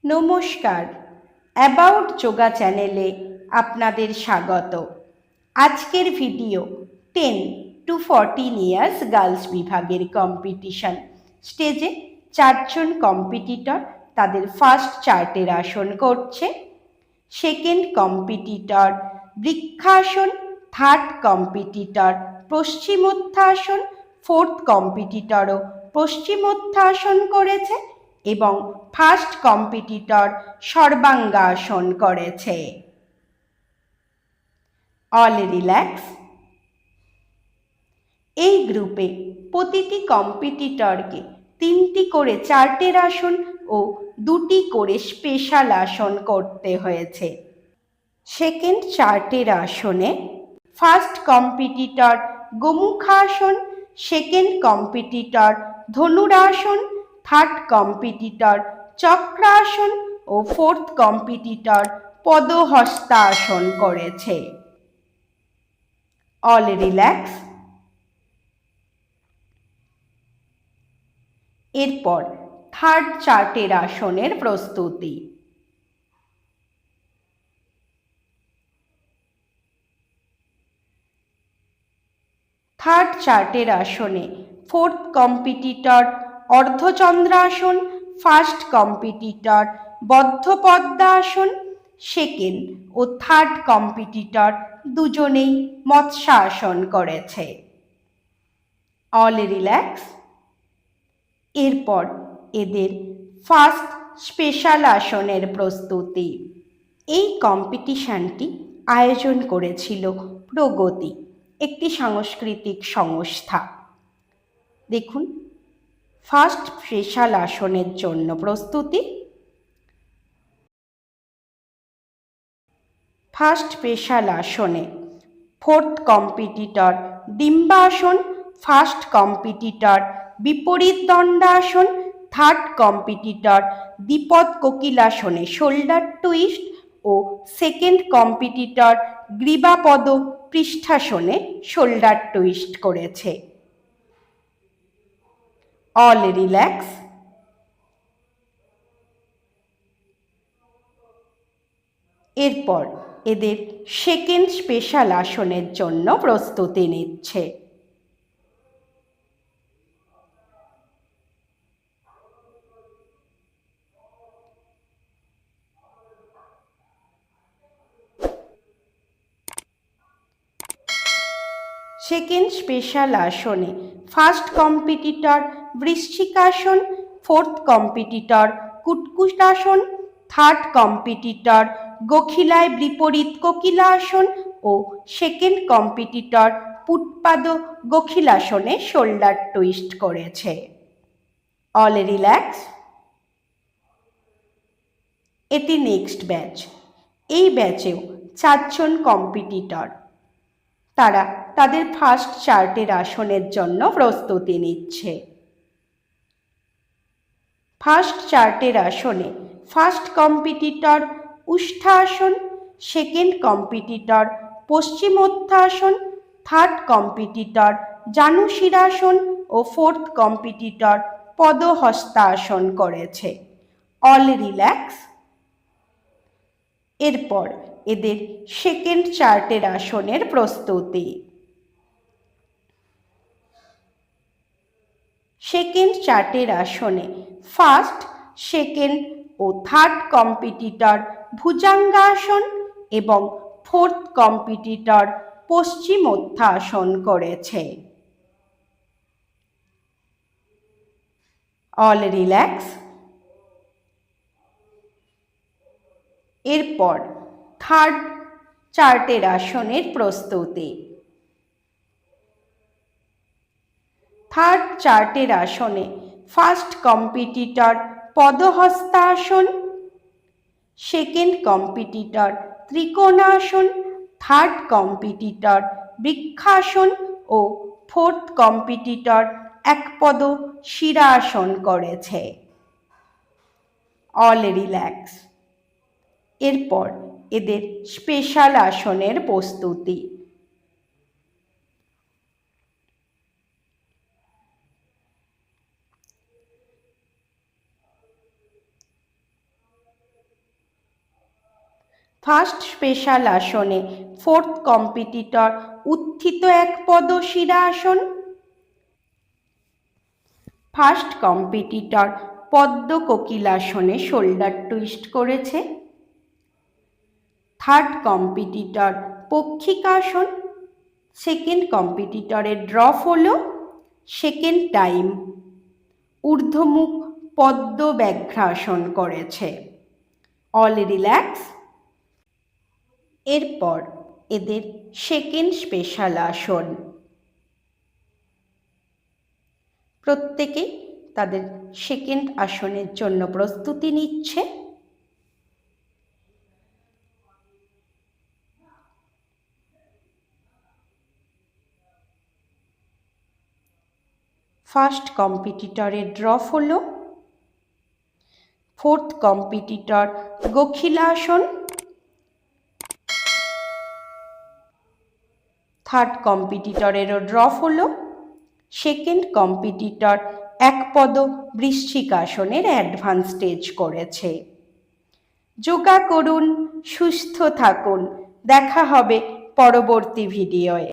নমস্কার, অ্যাবাউট যোগা চ্যানেলে আপনাদের স্বাগত। আজকের ভিডিও 10 to 14 ইয়ার্স গার্লস বিভাগের কম্পিটিশন। স্টেজে 4 জন কম্পিটিটর তাদের ফার্স্ট চার্টের আসন করছে। সেকেন্ড কম্পিটিটর বৃক্ষাসন, থার্ড কম্পিটিটর পশ্চিমোত্থাসন, ফোর্থ কম্পিটিটরও পশ্চিমোত্থাসন করেছে এবং ফার্স্ট কম্পিটিটর সর্বাঙ্গাসন করেছে। All relax. এই গ্রুপে প্রতিটি কম্পিটিটরকে 3টি করে চার্টের আসন ও 2টি করে স্পেশাল আসন করতে হয়েছে। সেকেন্ড চার্টের আসনে ফার্স্ট কম্পিটিটর গোমুখাসন, সেকেন্ড কম্পিটিটর ধনুরাসন, থার্ড কম্পিটিটর চক্রাসন ও ফোর্থ কম্পিটিটর পদহস্তাসন করেছে। All relax. এরপর থার্ড চার্টের আসনের প্রস্তুতি। থার্ড চার্টের আসনে ফোর্থ কম্পিটিটর অর্ধচন্দ্রাসন, ফার্স্ট কম্পিটিটর বদ্ধপদ্মাসন, সেকেন্ড ও থার্ড কম্পিটিটর দুজনেই মৎস্যাসন করেছে। All relax. এরপর এদের ফার্স্ট স্পেশাল আসনের প্রস্তুতি। এই কম্পিটিশনটি আয়োজন করেছিল প্রগতি, একটি সাংস্কৃতিক সংস্থা। দেখুন, ফার্স্ট স্পেশাল আসনের জন্য প্রস্তুতি। ফার্স্ট স্পেশাল আসনে ফোর্থ কম্পিটিটর ডিম্বাসন, ফার্স্ট কম্পিটিটর বিপরীত দণ্ডাসন, থার্ড কম্পিটিটর দ্বিপদ কোকিলাসনে শোল্ডার টুইস্ট ও সেকেন্ড কম্পিটিটর গ্রীবাপদ পৃষ্ঠাসনে শোল্ডার টুইস্ট করেছে। All relax. এরপর এদের সেকেন্ড স্পেশাল আসনের জন্য প্রস্তুতি নিচ্ছে। সেকেন্ড স্পেশাল আসনে ফার্স্ট কম্পিটিটর বৃশ্চিকাসন, ফোর্থ কম্পিটিটর কুটকুটাসন, থার্ড কম্পিটিটর গোখিলায় বিপরীত কোকিলাসন ও সেকেন্ড কম্পিটিটর পুটপাদ গোখিলাসনে শোল্ডার টুইস্ট করেছে। All relax. এটি নেক্সট ব্যাচ। এই ব্যাচেও 4 জন কম্পিটিটর, তারা তাদের ফার্স্ট চার্টের আসনের জন্য প্রস্তুতি নিচ্ছে। ফার্স্ট চার্টের আসনে ফার্স্ট কম্পিটিটর উষ্ঠাসন, সেকেন্ড কম্পিটিটর পশ্চিমোত্থাসন, থার্ড কম্পিটিটর জানুশিরাসন ও ফোর্থ কম্পিটিটর পদহস্তাসন করেছে। All relax. এরপর এদের সেকেন্ড চার্টের আসনের প্রস্তুতি। সেকেন্ড চার্টের আসনে ফার্স্ট, সেকেন্ড ও থার্ড কম্পিটিটর ভুজাঙ্গাসন এবং ফোর্থ কম্পিটিটর পশ্চিমোত্থাসন করেছে। All relax. এরপর থার্ড চার্টের আসনের প্রস্তুতি। থার্ড চার্টের আসনে ফার্স্ট কম্পিটিটর পদহস্তাসন, সেকেন্ড কম্পিটিটর ত্রিকোণাসন, থার্ড কম্পিটিটর বৃক্ষাসন ও ফোর্থ কম্পিটিটর একপদ শিরাসন করেছে। All relax. এরপর এদের স্পেশাল আসনের প্রস্তুতি। ফার্স্ট স্পেশাল আসনে ফোর্থ কম্পিটিটর উত্থিত এক পদ শিরা আসন। ফার্স্ট কম্পিটিটর পদ্ম কোকিলাসনে শোল্ডার টুইস্ট করেছে। থার্ড কম্পিটিটর পক্ষিকাসন। সেকেন্ড কম্পিটিটরের ড্রপ হলো সেকেন্ড টাইম। ঊর্ধ্বমুখ পদ্ম ব্যাঘ্রাসন করেছে। All relax. এরপর এদের সেকেন্ড স্পেশাল আসন। প্রত্যেকে তাদের সেকেন্ড আসনের জন্য প্রস্তুতি নিচ্ছে। ফার্স্ট কম্পিটিটরের ড্রপ হলো। ফোর্থ কম্পিটিটর গোখিলাসন। থার্ড কম্পিটিটরেরও ড্রপ হলো। সেকেন্ড কম্পিটিটর একপদ বৃশ্চিকাসনের অ্যাডভান্স স্টেজ করেছে। যোগা করুন, সুস্থ থাকুন। দেখা হবে পরবর্তী ভিডিওয়ে।